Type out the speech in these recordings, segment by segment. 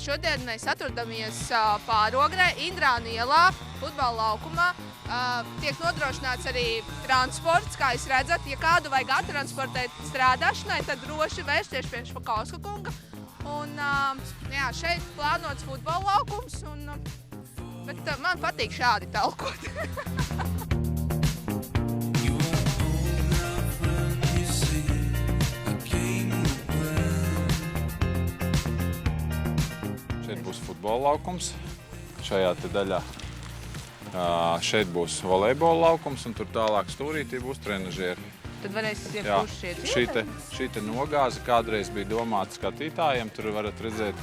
šodien mēs atrodamies Pārogrē, Indrāna ielā, futbola laukumā. Tiek nodrošināts arī transports, kā jūs redzat. Ja kādu vajag attransportēt strādāšanai, tad droši vērsties pie Špakauska kunga. Un jā, šeit plānots futbola laukums, bet man patīk šādi talkot. Šeit būs futbola laukums, šajā te daļā. Šeit būs volejbola laukums, un tur tālāk stūrītī būs trenažieri. Tad varēs iet Šī te nogāze kādreiz bija domāta skatītājiem. Tur varat redzēt,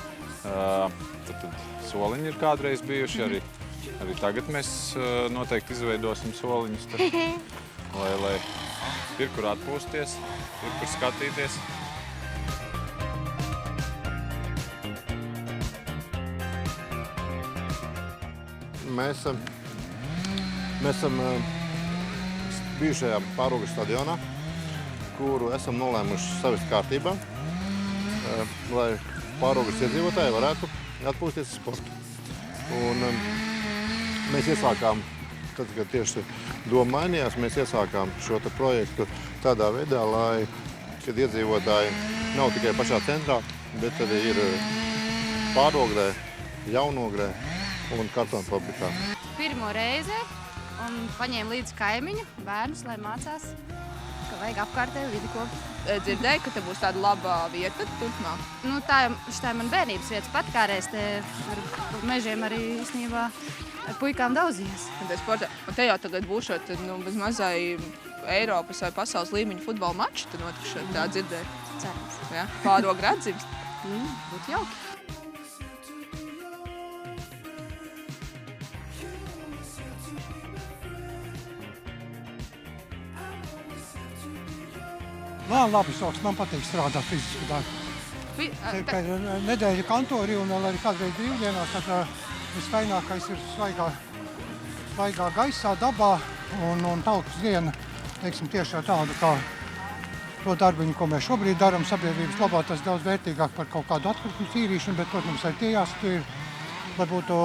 tad soliņi ir kādreiz bijuši. Arī tagad mēs noteikti izveidosim soliņus, lai ir kur atpūsties, ir kur skatīties. Mēs esam bijušajā Pārogras stadionā, kuru esam nolēmuši savest kārtībā, lai Pārogras iedzīvotāji varētu atpūsties uz sportu. Un mēs iesākām, tad, kad tieši doma mainījās, mēs iesākām šo projektu tādā veidā, lai, kad iedzīvotāji nav tikai pašā centrā, bet arī ir Pārogrē, Jaunogrē un kartonfabrikā. Pirmo reizi un paņēma līdzi kaimiņu, bērnus, lai mācās, ka vajag apkārtēju vidi kopt. Dzirdēju, ka te būs tāda laba vieta turpmāk. Nu, tā ir man bērnības vietas pat kādreiz te ar mežiem arī īstenībā ar puikām daudzījies. Un te jau tagad būšot bez mazai Eiropas vai pasaules līmeņa futbola mači, tad notikšot tā dzirdēju. Cerams. Ja? Pārogra atdzimst. Būtu jauki. Man labi sauc, man patīk strādāt fizisku darbu. Kad nedēļa kantori un vēl arī kādreiz brīvdienās, tad viskainākais ir svaigā gaisā, dabā un tautas diena, teiksim, tieši ar tādu kā to darbiņu, ko mēs šobrīd darām sabiedrības labā, tas daudz vērtīgāk par kaut kādu atkritumu tīrīšanu, bet, protams, arī tie jāsatīr, lai būtu,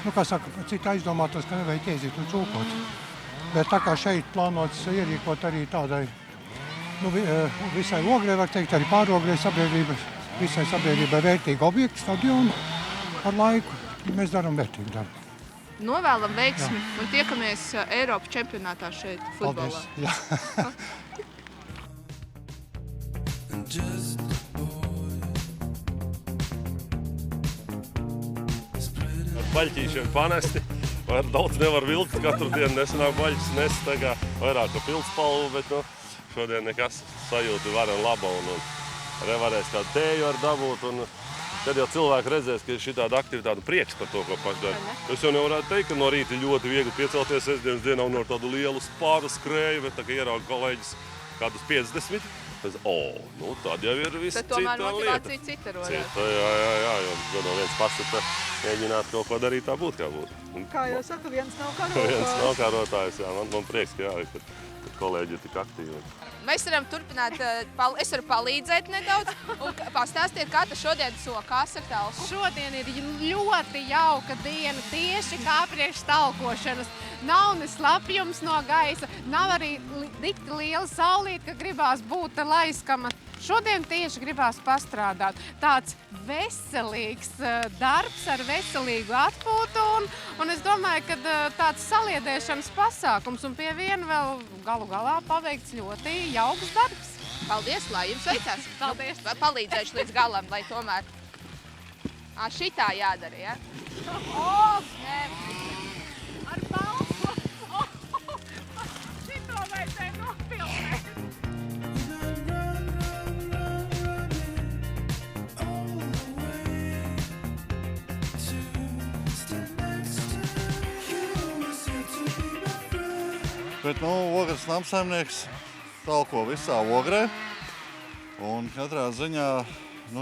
kā saka, citi aizdomātos, ka nevajag ķēzīt un cūkot. Bet tā kā šeit plānots ierīkot arī tādai visai Ogrē, var teikt, arī Pārogrē visai sabiedrībai vērtīgu objektu, stadionu ar laiku. Mēs darām vērtīgu darbu. Novēlam veiksmi un tiekamies Eiropas čempionātā šeit futbolā. Paldies! Ar baļķīšiem panesti. Daudz nevar vilkt, katru dienu nesanāk baļķis nest vairāk kā pildspalvu, bet šodien nekas sajūta varam laba un arī varēs kādu tēju ar dabūt. Kad jau cilvēki redzēs, ka ir šī tāda aktivitāte un prieks par to, ko paši dara. Es jau nevarētu teikt, ka no rīta ļoti viegli piecelties sestdienas dienā un ar tādu lielu spāru skrēju, bet tā kā ierauga kolēģis kādus 50, tad jau ir viss cita lieta. Tad tomēr motivācija cita rodās. Jā, jo no viens pats mēģināt kaut ko darīt tā būt, kā būtu. Kā jau saka, viens nav karotājs. Viens nav karotājs, jā. Man prieks, ka kolēģi ir tik aktīvi. Mēs varam turpināt, es varu palīdzēt nedaudz un pastāstiet, kā tas šodien sokās ar talku. Šodien ir ļoti jauka diena, tieši kā priekš talkošanas. Nav ne slapjums no gaisa, nav arī dikti liela saulīte, ka gribās būt laiskama. Šodien tieši gribās pastrādāt. Tāds veselīgs darbs ar veselīgu atpūtu un es domāju, ka tāds saliedēšanas pasākums un pie viena vēl galu galā paveikts ļoti jauks darbs. Paldies, lai jums veicās. Paldies. Palīdzēšu līdz galam, lai tomēr šitā jādara, ja? Ar balsu! Šito vajadzēja nofilmēt. Bet, Ogres namsaimnieks talko visā Ogrē. Un katrā ziņā,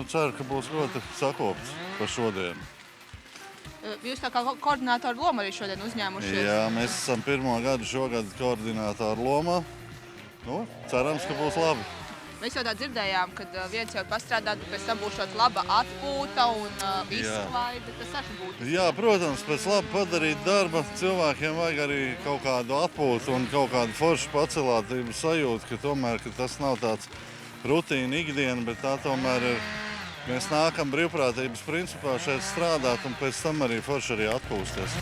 ceru, ka būs ļoti sakopts par šodienu. Jūs tā kā koordinātoru lomu arī šodien uzņēmušies? Jā, mēs esam pirmo gadu šogad koordinātoru lomā. Cerams, ka būs labi. Mēs jau tā dzirdējām, ka viens jau pastrādāt, bet pēc tam būšot laba atpūta un izklaide. Tas arī būtu. Jā, protams, pēc labi padarīt darba cilvēkiem vajag arī kaut kādu atpūtu un kaut kādu foršu pacelātību sajūtu, ka tomēr ka tas nav tāds rutīna ikdiena, bet tā tomēr ir. Mēs nākam brīvprātības principā šeit strādāt un pēc tam arī forši arī atpūsties.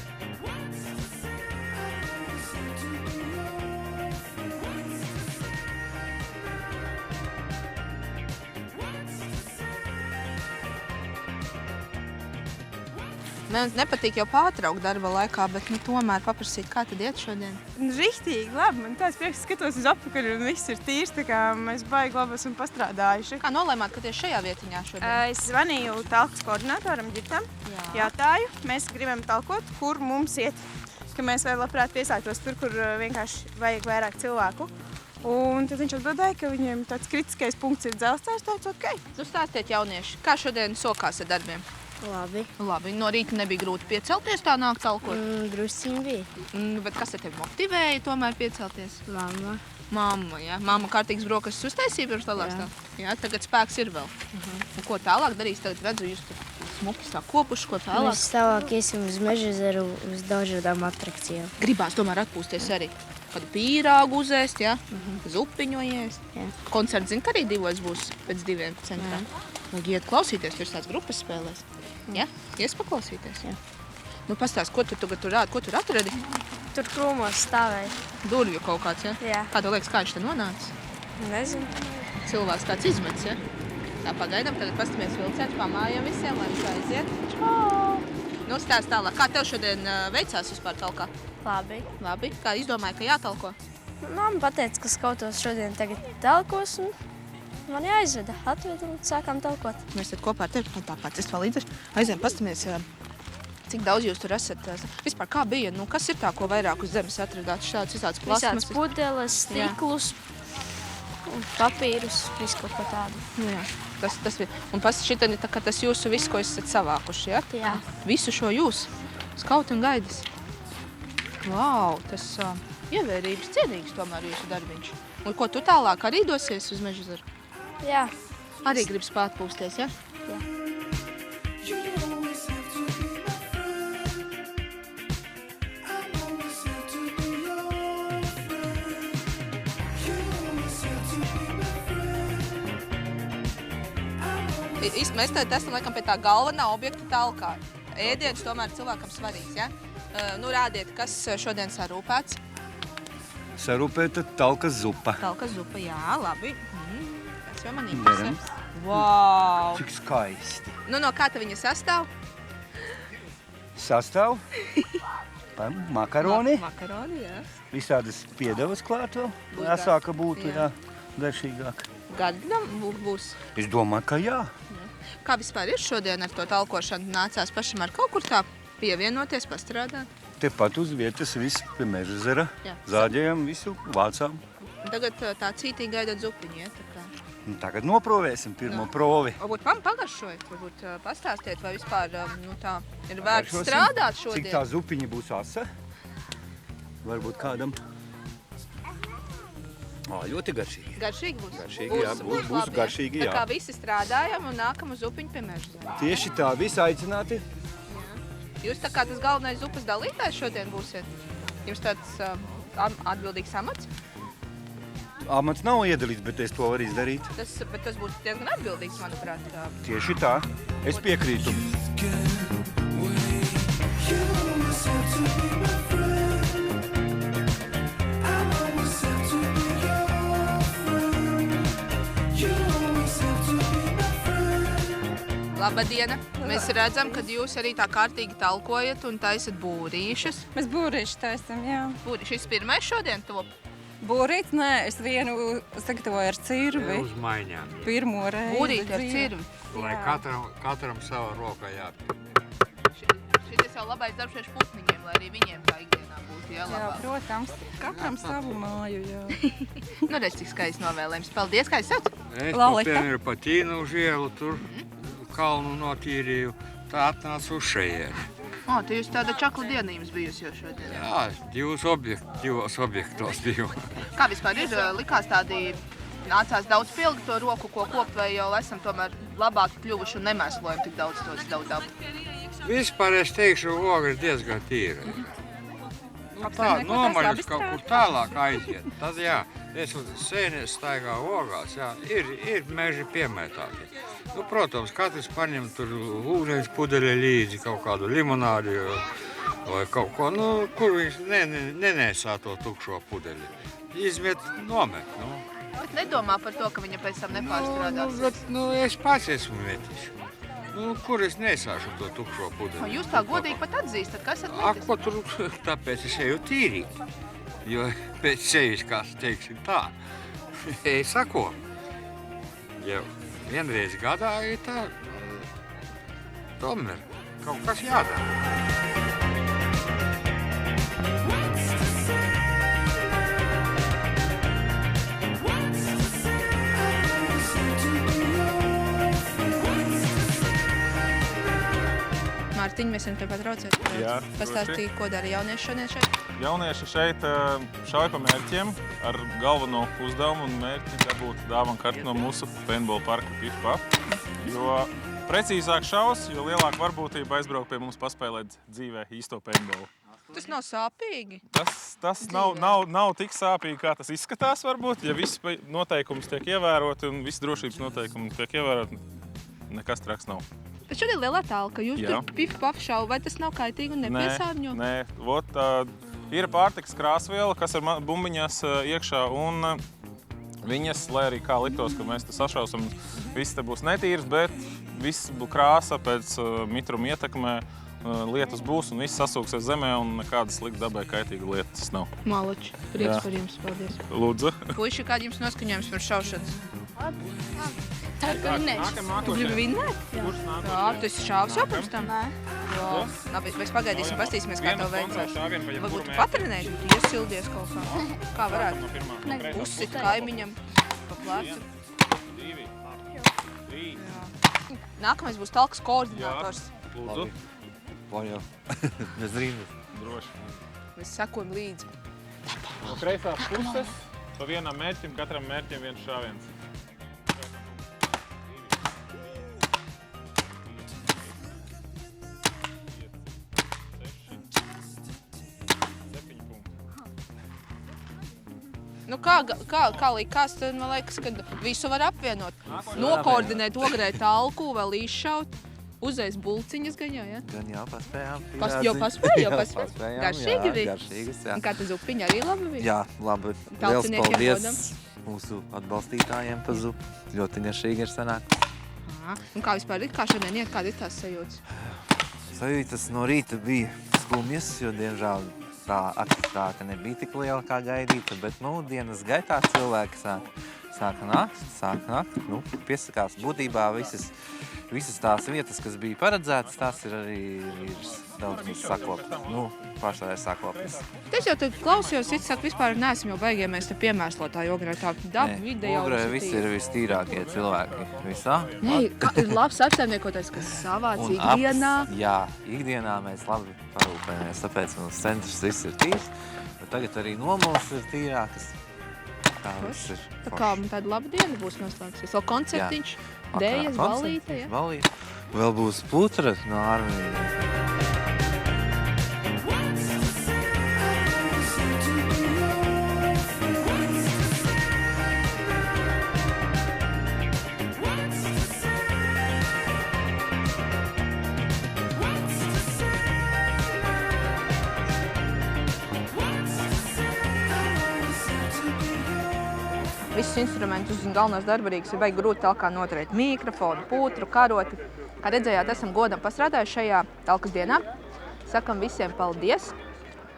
Man nepatīk jau pārtraukt darba laikā, bet tomēr paprasīt, kā tad iet šodien? Riktīgi labi. Man tāds prieks, skatos uz apakaļ un viss ir tīrs, tā kā mēs baigi labi esam pastrādājuši. Kā nolēmāt, ka tieši šajā vietiņā šodien? Es zvanīju talkas koordinatoram Ģitam, jautāju, mēs gribam talkot, kur mums iet, ka mēs vēl labprāt piesāktos tur, kur vienkārši vajag vairāk cilvēku. Un tad viņš atbildēja, ka viņiem tāds kritiskais punkts ir dzelzceļš, tāds ok. Nu stāstiet jaunieši, kā šodien sokās ar darbiem? Labi, no rīta nebija grūti piecelties, tā nāk talkot? Drusciņi bija. Bet kas tevi motivēja tomēr piecelties? Mamma. Mamma, jā. Mamma kārtīgas brokastis uztaisīja pirms lielās tā? Jā, tagad spēks ir vēl. Un ko tālāk darīs? Tagad redzu, jūs tur smuki tā kopuši, ko tālāk? Mēs tālāk iesim uz Mežezeru, uz dažādām atrakcijām. Gribās tomēr atpūsties arī. Kādu pīrāgu uzēst, jā? Zupiņu ēst. Koncerts, zin, ka arī 2 būs pēc 2 centrā. Vajag iet klausīties, tur tās grupas spēlēs. Jā? Ies paklausīties? Jā. Nu, pastāst, ko tu tagad tur rādi? Ko tur atradi? Tur krūmos stāvēja. Durvju kaut kāds, jā? Jā. Kā tev liekas, kā viņš te nonāca? Nezinu. Cilvēks tāds izmets, jā? Tā pagaidām, tagad pastamies vilciens, pamājam visiem, lai viņš aiziet. Čau! Nu, stāst tālāk. Kā tev šodien veicās vispār talkā? Labi. Labi. Kā izdomāji, ka jātalko? Mamma pateica, ka skautos šodien tagad talkos un man jāizveda. Atveda un sākām talkot. Mēs tad kopā ar tevi, tāpēc es palīdzešu. Aizējām pastamies, cik daudz jūs tur esat. Vispār kā bija? Nu, kas ir tā, ko vairāk uz zemes atradāt? Šāds plasmas? Visāds pudeles, stiklus, papīrus, visu kaut ko tādu. Nu, jā. Tas bija. Un šitien ir tā, ka tas jūsu viss, ko esat savākuši, ja? Jā. Visu šo jūs? Skauti un gaidas. Vau, tas ievērības cienīgs tomēr jūsu darbiņš. Un ko tu tālāk arī dosies uz Mežezeru? Jā. Arī gribas pārpūsties, ja? Jā. Mēs tagad esam laikam pie tā galvenā objekta talkā. Ēdiens tomēr cilvēkam svarīgs, ja? Nu, rādiet, kas šodien sarūpēts? Sarūpēta talkas zupa. Talkas zupa, jā, labi. Tas jau man interesē. Vau! Cik skaisti. Nu, no kā ta viņa sastāv? Sastāv makaroni. Makaroni, jā. Visādas piedevas klāt vēl. Jāsāka būtu, jā, garšīgāk. Gardinam būs? Es domāju, ka jā. Kā vispār ir šodien ar to talkošanu? Nācās pašam ar kaut kur tā pievienoties, pastrādāt? Tepat uz vietas viss pie Mežezera. Zāģējam visu, vācām. Tagad tā cītīgi gaidat zupiņu, ja? Tagad noprovēsim pirmo provi. Varbūt pagašojiet, varbūt pastāstiet, vai vispār tā ir vērts strādāt šodien? Cik tā zupiņa būs asa? Varbūt kādam. Ļoti garšīgi. Garšīgi būs? Garšīgi, jā, būs garšīgi, jā. Tā kā visi strādājam un nākam uz zupiņu pie Mežezera. Tieši tā, visi aicināti. Jūs tā kā tas galvenais zupas dalītājs šodien būsiet? Jums tāds atbildīgs amats? Amats nav iedalīts, bet es to varu izdarīt. Bet tas būtu diezgan atbildīgs, manuprāt. Tieši tā. Es piekrītu. Labadiena! Mēs redzam, ka jūs arī tā kārtīgi talkojat un taisat būrīšus. Mēs būrīši taisam, jā. Šis pirmais šodien top? Būrīt, nē, es vienu sagatavoju ar cirvi. Uz maiņām. Pirmo reizi. Būrīt ar cirvi. Lai katram sava roka jāpie. Šitas jau labais darbs priekš putniņiem, lai arī viņiem tā ikdienā būtu, jā, labāk. Jā, protams. Katram savu māju, jā. Nu, redz, cik skaisti novēlējums. Paldies, kā es sauc? Es papienu pa Tīnu uz ielu tur kalnu notīrīju. Tā atnāca uz šejieni. Tu jūs tāda čakla diena jums bijusi jau šodien? Jā, divos objektos biju. Kā vispār ir? Likās tādi nācās daudz pilgt to roku, ko kopt, vai jau esam tomēr labāk kļuvuši un nemēslojam tik daudz tos dabu? Vispār es teikšu, oga ir diezgan tīra. Tā nomaļus kaut kur tālāk aiziet. Tad jā, es sēnies staigā ogās, jā, ir meži piemētāti. Nu, protams, katrs paņem tur ūdens pudeļi līdzi, kaut kādu limonādi vai kaut ko, nu, kur viņš nenēsā to tukšo pudeļi. Izmet, nomet, nu. Bet nedomā par to, ka viņa pēc tam nepārstrādās? Nu, es pats esmu metis. Nu, kur es nesāšu to tukšo pudeļi? Jūs tā godīgi pat atzīstat, ka esat metis? Ko tur, tāpēc es eju tīrīt. Jo pēc sevis, kā teiksim tā, es sako, jau vienreiz gadā ir tā, tomēr kaut kas jādara. Mārtiņ, mēs varam tev patraucēt. Pastāstīja, ko dara jaunieši šodien šeit? Jaunieši šeit šauj pa mērķiem ar galveno uzdevumu un mērķi dabūt dāvanu karti no mūsu paintball parka Pif Paf. Jo precīzāk šaus, jo lielāka varbūtība aizbraukt pie mums paspēlēt dzīvē īsto paintballu. Tas nav sāpīgi? Tas nav tik sāpīgi, kā tas izskatās varbūt. Ja viss noteikums tiek ievēroti un visi drošības noteikumi tiek ievēroti, nekas traks nav. Bet šodien lielā talka, jūs tur Pif Paf šauj, vai tas nav kaitīgi un nepiesārņo? Nē. Ir pārtikas krāsviela, kas ir bumbiņās iekšā, un viņas, lai arī kā liktos, ka mēs te sašausim, viss te būs netīrs, bet viss krāsa pēc mitruma ietekmē, lietus būs un viss sasūksies zemē, un nekādas slikta dabai kaitīga lietas nav. Maloči, prieks par jums, paldies. Lūdzu. Puiši, kādi jums noskaņojums par šaušanas? Tā ir vinnēšana. Tu gribi vinnēt? Jā, tu esi šāvis jau pirms tam? Nē. Labi, mēs pagaidīsim, pastīsimies, kā tev veicās. Varbūt tu patrenēji, tu iesildies kaut kā. Kā varētu? Uzsit kaimiņam pa plecu. Nākamais būs talkas koordinators. Lūdzu. Lai jau. Mēs drīzes. Droši. Mēs sekojam līdzi. No kreisās puses pa vienam mērķim, katram mērķim viens šāviens. Nu kā likās, tad man liekas, ka visu var apvienot. Nokoordinēt ogrē talku, vēl izšaut, uzreiz bulciņas gan jau, ja? Gan jau paspējām. Jau paspējām? Garšīgi bija? Garšīgas, jā. Un kā tā zupiņa arī labi bija? Jā, labi. Liels paldies mūsu atbalstītājiem pa zupu. Ļoti garšīgi ir sanākusi. Un kā vispār ir, kā šodien iet, kāda ir tās sajūtas? Sajūtas no rīta bija skumjas, jo diemžēl tā aktivitāte nebija tik liela, kā gaidīta, bet, nu, dienas gaitā cilvēki sāka nākt, nu, piesakās. Būtībā visas tās vietas, kas bija paredzētas, tās ir arī daudz sakoptas, nu, pašreiz sakoptas. Es jau tad klausījos, vispār neesam jau baigiem mēs te piemēslotāji ogrē, tā daba vide jau ogrē visi ir vistīrākie cilvēki visā. Nē, ir labs apsaimniekotais, kas savāc ikdienā. Jā, ikdienā mēs labi parūpējamies, tāpēc mums centrs viss ir tīrs, bet tagad arī nomuls ir tīrākas. Tā viss ir forši. Tā kā tāda laba diena būs noslēgsies. Vēl koncertiņš, dējas, balīte, ja? Balīte. Vēl būs putra no armijas. Visus instrumentus un galvenās darbarīgas ir baigi grūti talkā noturēt. Mikrofonu, putru, karoti. Kā redzējāt, esam godam pastrādājuši šajā talkas dienā. Sakam visiem paldies.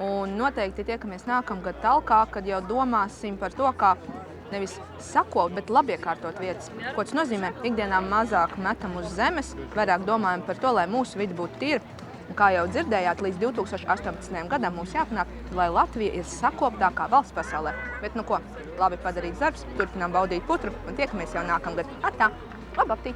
Un noteikti tiekamies nākamgad talkā, kad jau domāsim par to, kā nevis sakopt, bet labiekārtot vietas. Ko tas nozīmē? Ikdienā mazāk metam uz zemes, vairāk domājam par to, lai mūsu vide būtu tīra. Un kā jau dzirdējāt, līdz 2018. gadam mums jāpanāk, lai Latvija ir sakoptākā valsts pasaulē. Bet nu ko, labi padarīts darbs, turpinām baudīt putru un tiekamies jau nākamgad. Atā! Labu aptī!